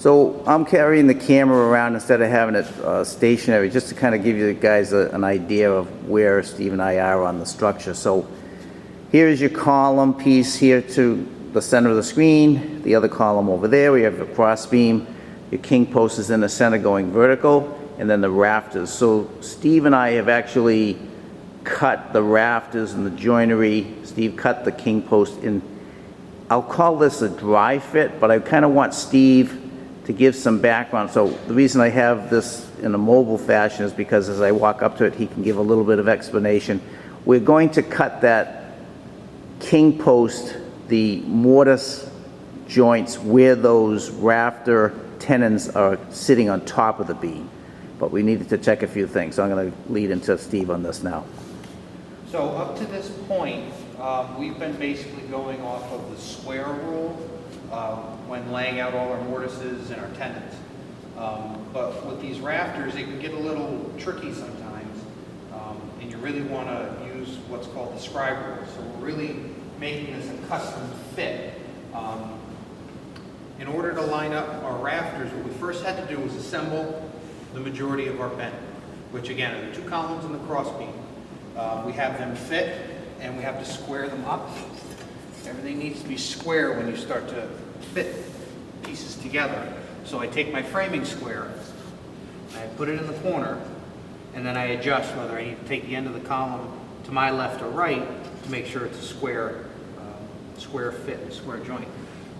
So I'm carrying the camera around instead of having it stationary, just to kind of give you guys an idea of where Steve and I are on the structure. So here is your column piece here to the center of the screen, the other column over there. We have a cross beam. Your king post is in the center going vertical, and then the rafters. So Steve and I have actually cut the rafters and the joinery. Steve cut the king post in, I'll call this a dry fit, but I kind of want Steve to give some background. So the reason I have this in a mobile fashion is because as I walk up to it, he can give a little bit of explanation. We're going to cut that king post, the mortise joints where those rafter tenons are sitting on top of the beam. But we needed to check a few things, so I'm going to lead into Steve on this now. So up to this point, we've been basically going off of the square rule when laying out all our mortises and our tenons. But with these rafters, it can get a little tricky sometimes, and you really want to use what's called the scribe rule. So we're really making this a custom fit. In order to line up our rafters, what we first had to do was assemble the majority of our bend, which again are the two columns and the cross beam. We have them fit, and we have to square them up. Everything needs to be square when you start to fit pieces together. So I take my framing square, I put it in the corner, and then I adjust whether I need to take the end of the column to my left or right to make sure it's a square fit, square joint.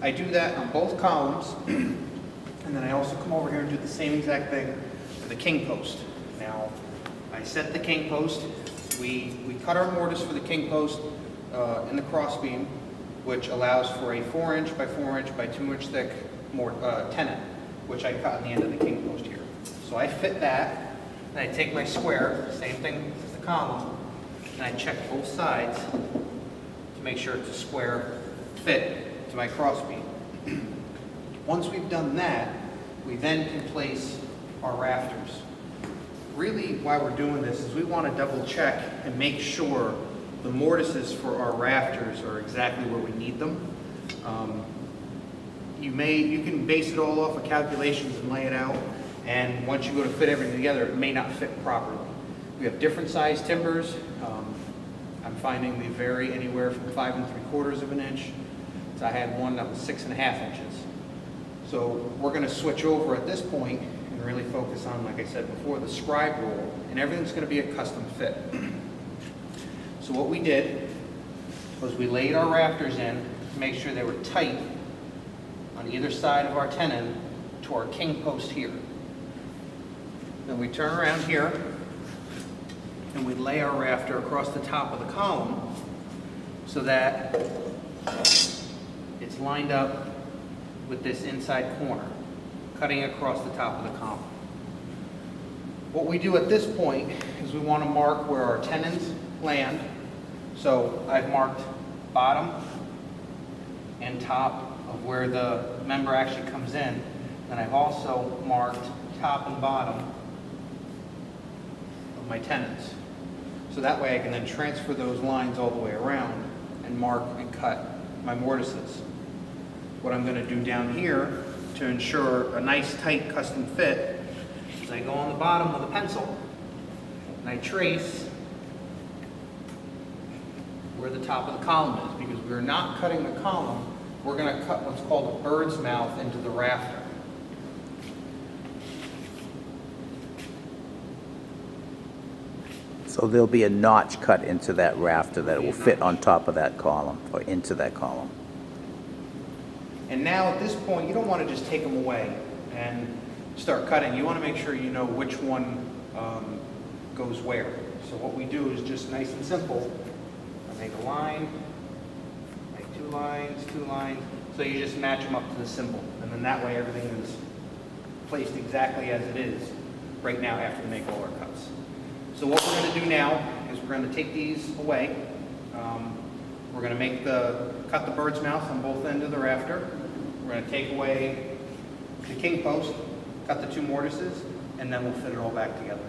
I do that on both columns, and then I also come over here and do the same exact thing for the king post. Now, I set the king post. We cut our mortise for the king post in the cross beam, which allows for a 4-inch by 4-inch by 2-inch thick tenon, which I cut on the end of the king post here. So I fit that, and I take my square, same thing as the column, and I check both sides to make sure it's a square fit to my cross beam. Once we've done that, we then can place our rafters. Really, why we're doing this is we want to double check and make sure the mortises for our rafters are exactly where we need them. You can base it all off of calculations and lay it out, and once you go to fit everything together, it may not fit properly. We have different size timbers. I'm finding they vary anywhere from 5 3/4 of an inch. So I had one that was 6.5 inches. So we're going to switch over at this point and really focus on, like I said before, the scribe rule, and everything's going to be a custom fit. So what we did was we laid our rafters in to make sure they were tight on either side of our tenon to our king post here. Then we turn around here and we lay our rafter across the top of the column so that it's lined up with this inside corner, cutting across the top of the column. What we do at this point is we want to mark where our tenons land. So I've marked bottom and top of where the member actually comes in. And I've also marked top and bottom of my tenons. So that way I can then transfer those lines all the way around and mark and cut my mortises. What I'm going to do down here to ensure a nice tight custom fit is I go on the bottom with a pencil and I trace where the top of the column is, because we're not cutting the column, we're going to cut what's called a bird's mouth into the rafter. So there'll be a notch cut into that rafter that will fit on top of that column, or into that column. And now at this point, you don't want to just take them away and start cutting. You want to make sure you know which one goes where. So what we do is just nice and simple. I make a line, make 2 lines, 2 lines. So you just match them up to the symbol. And then that way everything is placed exactly as it is right now after we make all our cuts. So what we're going to do now is we're going to take these away. We're going to cut the bird's mouth on both ends of the rafter. We're going to take away the king post, cut the 2 mortises, and then we'll fit it all back together.